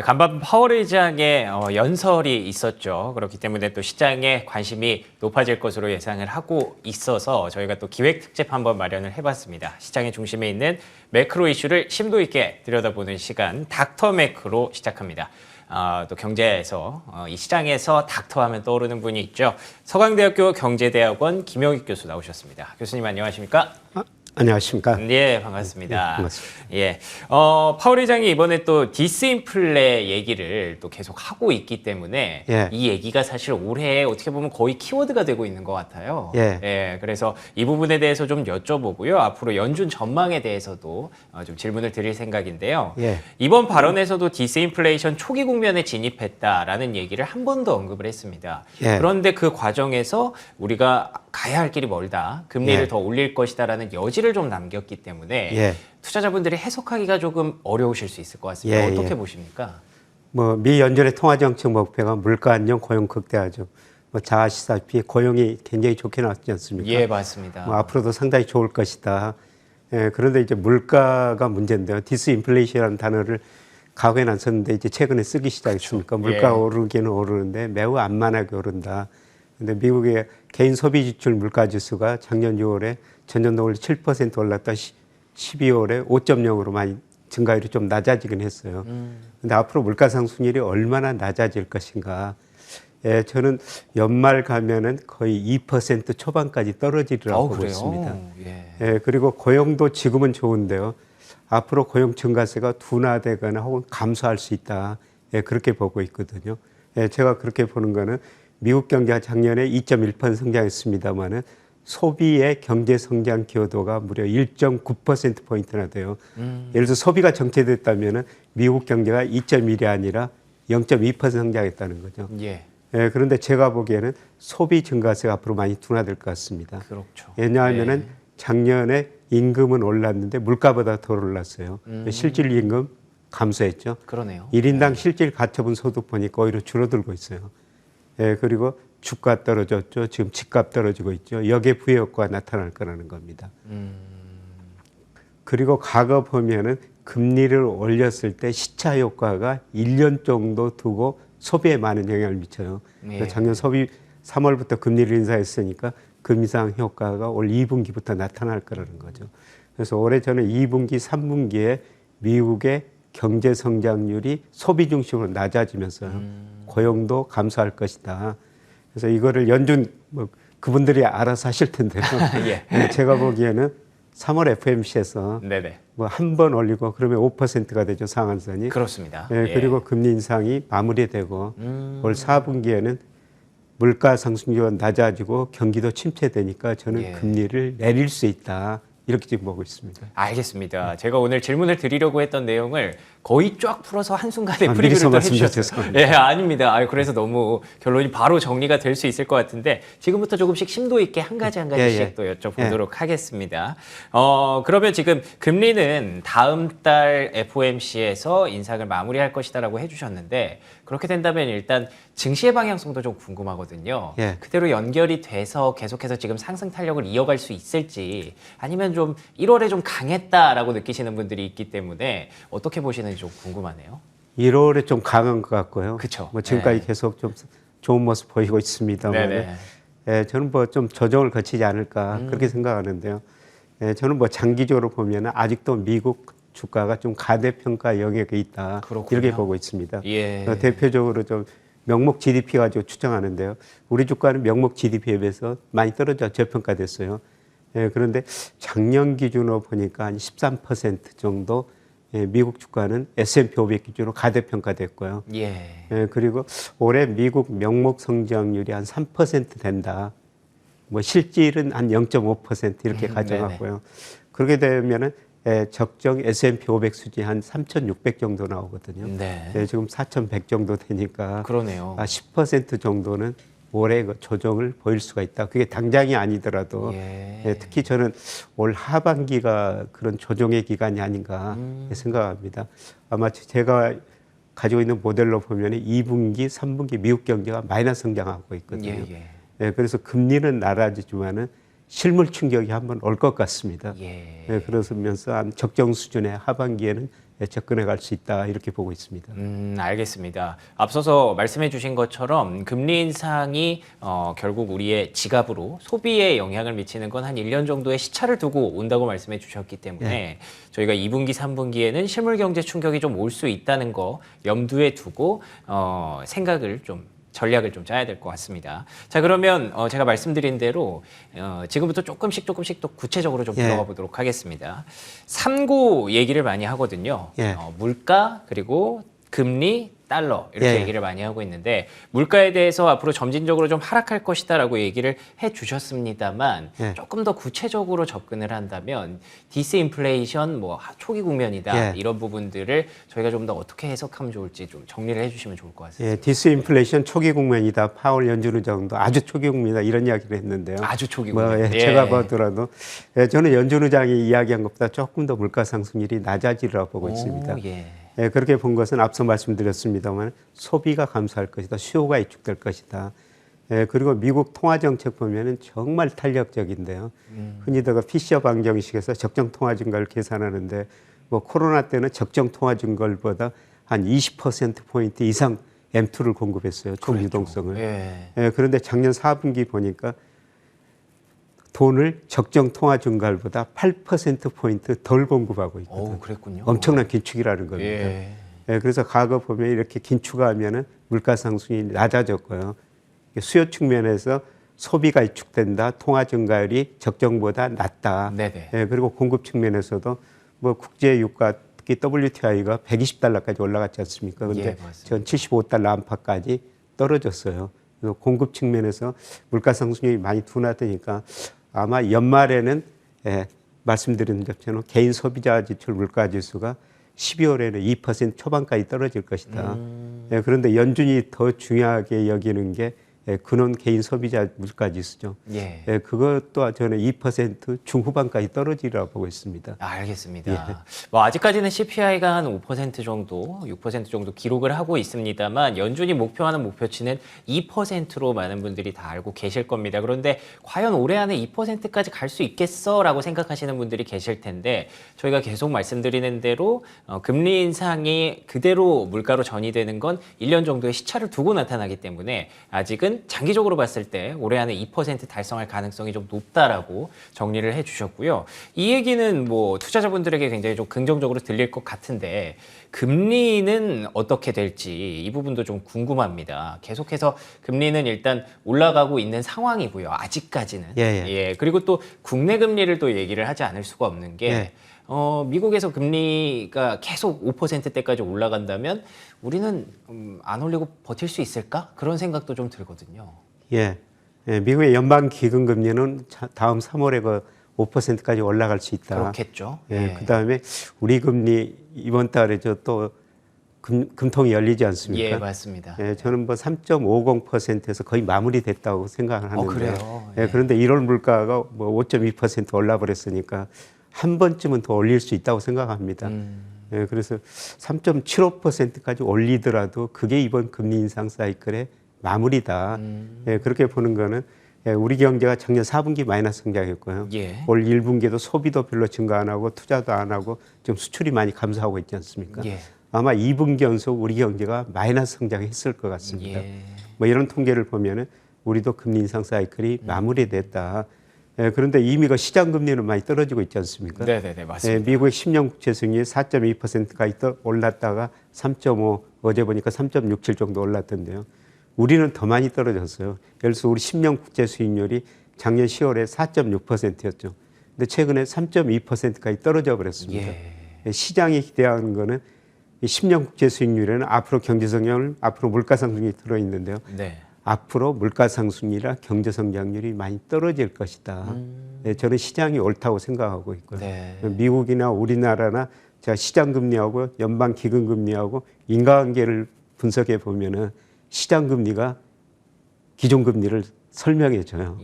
간밤 파월 의장의 연설이 있었죠. 그렇기 때문에 또 시장에 관심이 높아질 것으로 예상을 하고 있어서 저희가 또 기획 특집 한번 마련을 해봤습니다. 시장의 중심에 있는 매크로 이슈를 심도 있게 들여다보는 시간, 닥터 매크로 시작합니다. 또 경제에서 이 시장에서 닥터하면 떠오르는 분이 있죠. 서강대학교 경제대학원 김영익 교수 나오셨습니다. 교수님 안녕하십니까? 안녕하십니까? 예, 반갑습니다. 네, 반갑습니다. 예, 파월 의장이 이번에 또 디스인플레 얘기를 또 계속 하고 있기 때문에 예. 이 얘기가 사실 올해 어떻게 보면 거의 키워드가 되고 있는 것 같아요. 예. 그래서 이 부분에 대해서 좀 여쭤보고요. 앞으로 연준 전망에 대해서도 좀 질문을 드릴 생각인데요. 예. 이번 발언에서도 디스인플레이션 초기 국면에 진입했다라는 얘기를 한 번 더 언급을 했습니다. 예. 그런데 그 과정에서 우리가 가야 할 길이 멀다, 금리를 예. 더 올릴 것이다라는 여지를 좀 남겼기 때문에 예. 투자자분들이 해석하기가 조금 어려우실 수 있을 것 같습니다. 예, 어떻게 예. 보십니까? 미 연준의 통화정책 목표가 물가 안정, 고용 극대화죠. 잘 아시다시피 고용이 굉장히 좋게 나왔지 않습니까? 예, 맞습니다. 앞으로도 상당히 좋을 것이다. 그런데 이제 물가가 문제인데요. 디스인플레이션이라는 단어를 과거에는 안 썼는데 이제 최근에 쓰기 시작했으니까 그렇죠. 물가 예. 오르기는 오르는데 매우 안만하게 오른다. 근데 미국의 개인 소비 지출 물가 지수가 작년 6월에 전년도 올해 7% 올랐다 12월에 5.0으로 많이 증가율이 좀 낮아지긴 했어요. 근데 앞으로 물가 상승률이 얼마나 낮아질 것인가. 저는 연말 가면은 거의 2% 초반까지 떨어지리라고 보고 있습니다. 그리고 고용도 지금은 좋은데요. 앞으로 고용 증가세가 둔화되거나 혹은 감소할 수 있다. 그렇게 보고 있거든요. 제가 그렇게 보는 거는 미국 경제가 작년에 2.1% 성장했습니다만은 소비의 경제 성장 기여도가 무려 1.9%포인트나 돼요. 예를 들어서 소비가 정체됐다면은 미국 경제가 2.1이 아니라 0.2% 성장했다는 거죠. 그런데 제가 보기에는 소비 증가세가 앞으로 많이 둔화될 것 같습니다. 그렇죠. 왜냐하면은 작년에 임금은 올랐는데 물가보다 더 올랐어요. 실질 임금 감소했죠. 그러네요. 1인당 실질 가처분 소득 보니까 오히려 줄어들고 있어요. 그리고 주가 떨어졌죠. 지금 집값 떨어지고 있죠. 여기에 부의 효과가 나타날 거라는 겁니다. 그리고 과거 보면은 금리를 올렸을 때 시차 효과가 1년 정도 두고 소비에 많은 영향을 미쳐요. 작년 소비 3월부터 금리를 인상했으니까 금리상 효과가 올 2분기부터 나타날 거라는 거죠. 그래서 올해 저는 2분기, 3분기에 미국의 경제 성장률이 소비 중심으로 낮아지면서 고용도 감소할 것이다. 그래서 이거를 연준 그분들이 알아서 하실 텐데요. 제가 보기에는 3월 FOMC에서 한 번 올리고 그러면 5%가 되죠, 상한선이. 그렇습니다. 그리고 금리 인상이 마무리되고 올 4분기에는 물가 상승률이 낮아지고 경기도 침체되니까 저는 금리를 내릴 수 있다. 이렇게 지금 보고 있습니다. 알겠습니다. 제가 오늘 질문을 드리려고 했던 내용을 거의 쫙 풀어서 한순간에 프리뷰를 또 해주셨어요. 아닙니다. 그래서 너무 결론이 바로 정리가 될 수 있을 것 같은데 지금부터 조금씩 심도 있게 한 가지씩 또 여쭤보도록 하겠습니다. 그러면 지금 금리는 다음 달 FOMC에서 인상을 마무리할 것이다라고 해주셨는데 그렇게 된다면 일단 증시의 방향성도 좀 궁금하거든요. 그대로 연결이 돼서 계속해서 지금 상승 탄력을 이어갈 수 있을지 아니면 좀 1월에 좀 강했다라고 느끼시는 분들이 있기 때문에 어떻게 보시는지 좀 궁금하네요. 1월에 좀 강한 것 같고요. 그렇죠. 지금까지 계속 좀 좋은 모습 보이고 있습니다만 저는 좀 조정을 거치지 않을까 그렇게 생각하는데요. 저는 장기적으로 보면 아직도 미국 주가가 좀 가대평가 영역에 있다. 그렇군요. 이렇게 보고 있습니다. 대표적으로 좀 명목 GDP 가지고 추정하는데요. 우리 주가는 명목 GDP에 비해서 많이 떨어져 저평가됐어요. 그런데 작년 기준으로 보니까 한 13% 정도 미국 주가는 S&P 500 기준으로 가대평가됐고요. 그리고 올해 미국 명목 성장률이 한 3% 된다. 실질은 한 0.5% 이렇게 가정하고요. 그렇게 되면은 적정 S&P 500 수지 한 3,600 정도 나오거든요. 지금 4,100 정도 되니까 그러네요. 10% 정도는 올해 조정을 보일 수가 있다. 그게 당장이 아니더라도 특히 저는 올 하반기가 그런 조정의 기간이 아닌가 생각합니다. 아마 제가 가지고 있는 모델로 보면 2분기, 3분기 미국 경제가 마이너스 성장하고 있거든요. 그래서 금리는 낮아지지만은 실물 충격이 한번 올 것 같습니다. 그러면서 한 적정 수준의 하반기에는 접근해 갈 수 있다 이렇게 보고 있습니다. 알겠습니다. 앞서서 말씀해 주신 것처럼 금리 인상이 결국 우리의 지갑으로 소비에 영향을 미치는 건 한 1년 정도의 시차를 두고 온다고 말씀해 주셨기 때문에 저희가 2분기, 3분기에는 실물 경제 충격이 좀 올 수 있다는 거 염두에 두고 전략을 좀 짜야 될 것 같습니다. 자, 그러면 제가 말씀드린 대로 지금부터 조금씩 또 구체적으로 좀 들어가 보도록 하겠습니다. 3고 얘기를 많이 하거든요. 물가 그리고 금리, 달러 이렇게 얘기를 많이 하고 있는데 물가에 대해서 앞으로 점진적으로 좀 하락할 것이다라고 얘기를 해주셨습니다만 조금 더 구체적으로 접근을 한다면 디스인플레이션, 뭐 초기 국면이다 이런 부분들을 저희가 좀 더 어떻게 해석하면 좋을지 좀 정리를 해주시면 좋을 것 같습니다. 디스인플레이션 초기 국면이다. 파월 연준 의장도 아주 초기 국면이다 이런 이야기를 했는데요. 아주 초기 국면. 제가 보더라도 저는 연준 의장이 이야기한 것보다 조금 더 물가 상승률이 낮아지리라고 보고 있습니다. 그렇게 본 것은 앞서 말씀드렸습니다만 소비가 감소할 것이다. 수요가 위축될 것이다. 그리고 미국 통화정책 보면은 정말 탄력적인데요. 흔히들 피셔 방정식에서 적정 통화 증가를 계산하는데 뭐 코로나 때는 적정 통화 증가보다 한 20%포인트 이상 M2를 공급했어요. 총 유동성을. 그런데 작년 4분기 보니까 돈을 적정 통화 증가율보다 8%포인트 덜 공급하고 있거든요. 그랬군요. 엄청난 긴축이라는 겁니다. 그래서 과거 보면 이렇게 긴축하면은 물가 상승이 낮아졌고요. 수요 측면에서 소비가 위축된다, 통화 증가율이 적정보다 낮다. 그리고 공급 측면에서도 뭐 국제 유가 특히 WTI가 120달러까지 올라갔지 않습니까? 그런데 전 75달러 안팎까지 떨어졌어요. 그래서 공급 측면에서 물가 상승률이 많이 둔화되니까 아마 연말에는 말씀드린 것처럼 개인 소비자 지출 물가 지수가 12월에는 2% 초반까지 떨어질 것이다. 그런데 연준이 더 중요하게 여기는 게 근원 개인 소비자 물가 지수죠. 그것도 저는 2% 중후반까지 떨어지리라고 보고 있습니다. 알겠습니다. 뭐 아직까지는 CPI가 한 5% 정도, 6% 정도 기록을 하고 있습니다만 연준이 목표하는 목표치는 2%로 많은 분들이 다 알고 계실 겁니다. 그런데 과연 올해 안에 2%까지 갈 수 있겠어라고 생각하시는 분들이 계실 텐데 저희가 계속 말씀드리는 대로 금리 인상이 그대로 물가로 전이되는 건 1년 정도의 시차를 두고 나타나기 때문에 아직은 장기적으로 봤을 때 올해 안에 2% 달성할 가능성이 좀 높다라고 정리를 해주셨고요. 이 얘기는 뭐 투자자분들에게 굉장히 좀 긍정적으로 들릴 것 같은데 금리는 어떻게 될지 이 부분도 좀 궁금합니다. 계속해서 금리는 일단 올라가고 있는 상황이고요. 아직까지는. 그리고 또 국내 금리를 또 얘기를 하지 않을 수가 없는 게 미국에서 금리가 계속 5%대까지 올라간다면 우리는 안 올리고 버틸 수 있을까? 그런 생각도 좀 들거든요. 미국의 연방 기금 금리는 다음 3월에 5%까지 올라갈 수 있다. 그렇겠죠. 그다음에 우리 금리 이번 달에 또 금통이 열리지 않습니까? 맞습니다. 저는 뭐 3.50%에서 거의 마무리됐다고 생각을 하는데. 그래요? 그런데 1월 물가가 뭐 5.2% 올라버렸으니까 한 번쯤은 더 올릴 수 있다고 생각합니다. 그래서 3.75%까지 올리더라도 그게 이번 금리 인상 사이클의 마무리다. 그렇게 보는 거는 우리 경제가 작년 4분기 마이너스 성장했고요. 올 1분기에도 소비도 별로 증가 안 하고 투자도 안 하고 좀 수출이 많이 감소하고 있지 않습니까? 아마 2분기 연속 우리 경제가 마이너스 성장했을 것 같습니다. 뭐 이런 통계를 보면은 우리도 금리 인상 사이클이 마무리됐다. 그런데 이미 그 시장 금리는 많이 떨어지고 있지 않습니까? 맞습니다. 미국의 10년 국채 수익률이 4.2%까지 올랐다가 3.5, 어제 보니까 3.67 정도 올랐던데요. 우리는 더 많이 떨어졌어요. 예를 들어서 우리 10년 국채 수익률이 작년 10월에 4.6%였죠. 근데 최근에 3.2%까지 떨어져 버렸습니다. 시장이 기대하는 거는 10년 국채 수익률에는 앞으로 경제 성장을, 앞으로 물가 상승이 들어있는데요. 앞으로 물가 상승이라 경제 성장률이 많이 떨어질 것이다. 저는 시장이 옳다고 생각하고 있고요. 미국이나 우리나라나 제가 시장 금리하고 연방 기금 금리하고 인과관계를 분석해 보면은 시장 금리가 기존 금리를 설명해 줘요.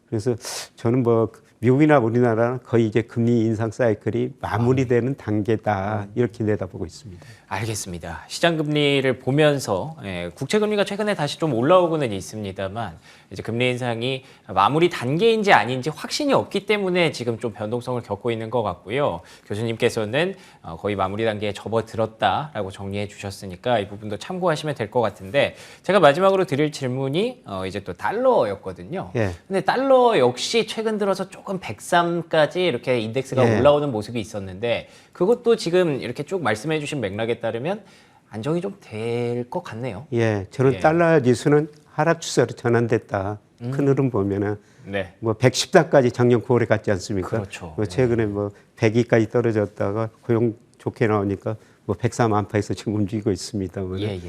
그래서 저는 뭐 미국이나 우리나라는 거의 이제 금리 인상 사이클이 마무리되는 단계다 이렇게 내다보고 있습니다. 알겠습니다. 시장 금리를 보면서 국채 금리가 최근에 다시 좀 올라오고는 있습니다만 이제 금리 인상이 마무리 단계인지 아닌지 확신이 없기 때문에 지금 좀 변동성을 겪고 있는 것 같고요. 교수님께서는 거의 마무리 단계에 접어들었다라고 정리해 주셨으니까 이 부분도 참고하시면 될 것 같은데 제가 마지막으로 드릴 질문이 이제 또 달러였거든요. 예. 근데 달러 역시 최근 들어서 조금 103까지 이렇게 인덱스가 예. 올라오는 모습이 있었는데 그것도 지금 이렇게 쭉 말씀해 주신 맥락에 따르면 안정이 좀 될 것 같네요. 예, 저는 예. 달러 지수는 하락 추세로 전환됐다. 큰 흐름 보면은 네. 뭐 114까지 작년 9월에 갔지 않습니까? 그렇죠. 뭐 최근에 뭐 102까지 떨어졌다가 고용 좋게 나오니까 뭐 103 안팎에서 지금 움직이고 있습니다. 예.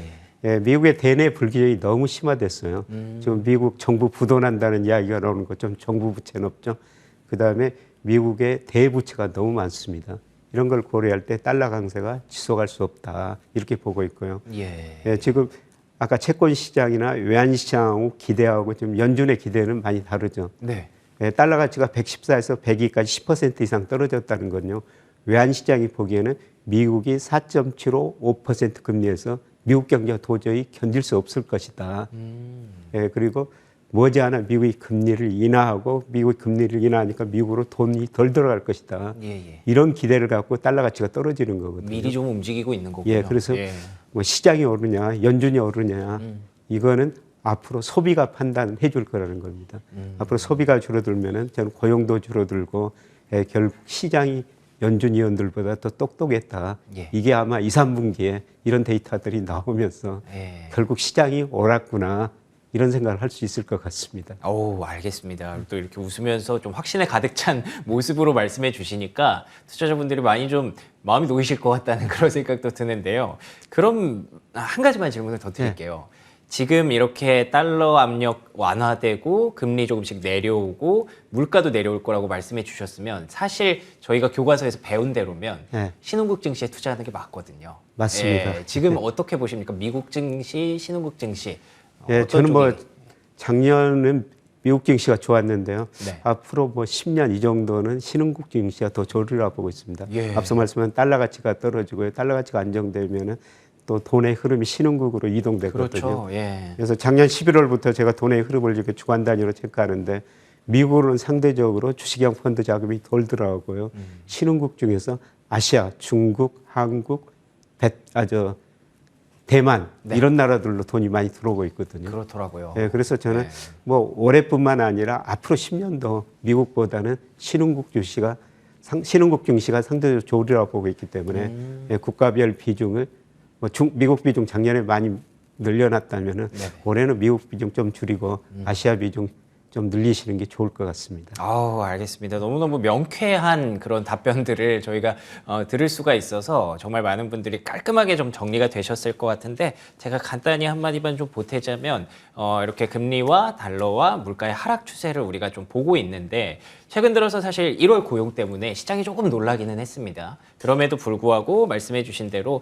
예, 미국의 대내 불균형이 너무 심화됐어요. 지금 미국 정부 부도난다는 이야기가 나오는 거 좀 정부 부채는 없죠. 그다음에 미국의 대부채가 너무 많습니다. 이런 걸 고려할 때 달러 강세가 지속할 수 없다 이렇게 보고 있고요. 예. 지금 아까 채권 시장이나 외환 시장하고 기대하고 지금 연준의 기대는 많이 다르죠. 네. 달러 가치가 114에서 102까지 10% 이상 떨어졌다는 건요. 외환 시장이 보기에는 미국이 4.75, 5% 금리에서 미국 경제가 도저히 견딜 수 없을 것이다. 그리고 머지않아 미국이 금리를 인하하고 미국이 금리를 인하하니까 미국으로 돈이 덜 들어갈 것이다. 예. 이런 기대를 갖고 달러 가치가 떨어지는 거거든요. 미리 좀 움직이고 있는 거군요. 예, 그래서 뭐 시장이 오르냐, 연준이 오르냐, 이거는 앞으로 소비가 판단해 줄 거라는 겁니다. 앞으로 소비가 줄어들면은 저는 고용도 줄어들고 결국 시장이 연준 위원들보다 더 똑똑했다. 예. 이게 아마 2, 3분기에 이런 데이터들이 나오면서 결국 시장이 옳았구나. 이런 생각을 할 수 있을 것 같습니다. 오, 알겠습니다. 또 이렇게 웃으면서 좀 확신에 가득 찬 모습으로 말씀해 주시니까 투자자분들이 많이 좀 마음이 놓이실 것 같다는 그런 생각도 드는데요. 그럼 한 가지만 질문을 더 드릴게요. 지금 이렇게 달러 압력 완화되고 금리 조금씩 내려오고 물가도 내려올 거라고 말씀해 주셨으면 사실 저희가 교과서에서 배운 대로면 신흥국 증시에 투자하는 게 맞거든요. 맞습니다. 지금 어떻게 보십니까? 미국 증시, 신흥국 증시. 저는 뭐 작년은 미국 증시가 좋았는데요. 네. 앞으로 뭐 10년 이 정도는 신흥국 증시가 더 좋으리라 보고 있습니다. 예. 앞서 말씀한 달러 가치가 떨어지고요. 달러 가치가 안정되면은 또 돈의 흐름이 신흥국으로 이동되거든요. 그렇죠. 예. 그래서 작년 11월부터 제가 돈의 흐름을 이렇게 주간 단위로 체크하는데 미국은 상대적으로 주식형 펀드 자금이 덜 들어가고요. 신흥국 중에서 아시아, 중국, 한국, 대만 이런 나라들로 돈이 많이 들어오고 있거든요. 그렇더라고요. 그래서 저는 뭐 올해뿐만 아니라 앞으로 10년도 미국보다는 신흥국 증시가 상대적으로 좋으리라고 보고 있기 때문에 국가별 비중을 미국 비중 작년에 많이 늘려놨다면은 올해는 미국 비중 좀 줄이고 아시아 비중 좀 늘리시는 게 좋을 것 같습니다. 알겠습니다. 너무너무 명쾌한 그런 답변들을 저희가 들을 수가 있어서 정말 많은 분들이 깔끔하게 좀 정리가 되셨을 것 같은데 제가 간단히 한마디만 좀 보태자면 이렇게 금리와 달러와 물가의 하락 추세를 우리가 좀 보고 있는데 최근 들어서 사실 1월 고용 때문에 시장이 조금 놀라기는 했습니다. 그럼에도 불구하고 말씀해 주신 대로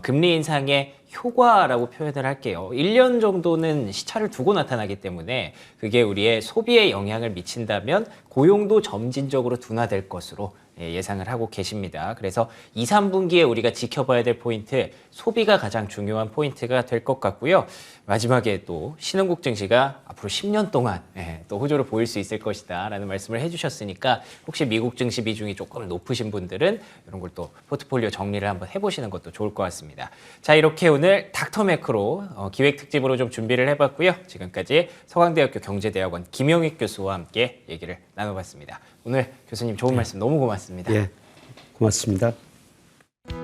금리 인상의 효과라고 표현을 할게요. 1년 정도는 시차를 두고 나타나기 때문에 그게 우리의 소비에 영향을 미친다면 고용도 점진적으로 둔화될 것으로 예상을 하고 계십니다. 그래서 2, 3분기에 우리가 지켜봐야 될 포인트, 소비가 가장 중요한 포인트가 될 것 같고요. 마지막에 또 신흥국 증시가 앞으로 10년 동안 또 호조를 보일 수 있을 것이다 라는 말씀을 해주셨으니까 혹시 미국 증시 비중이 조금 높으신 분들은 이런 걸 또 포트폴리오 정리를 한번 해보시는 것도 좋을 것 같습니다. 자, 이렇게 오늘 닥터매크로 기획특집으로 좀 준비를 해봤고요. 지금까지 서강대학교 경제대학원 김영익 교수와 함께 얘기를 나눠봤습니다. 오늘 교수님 좋은 말씀 너무 고맙습니다. 고맙습니다.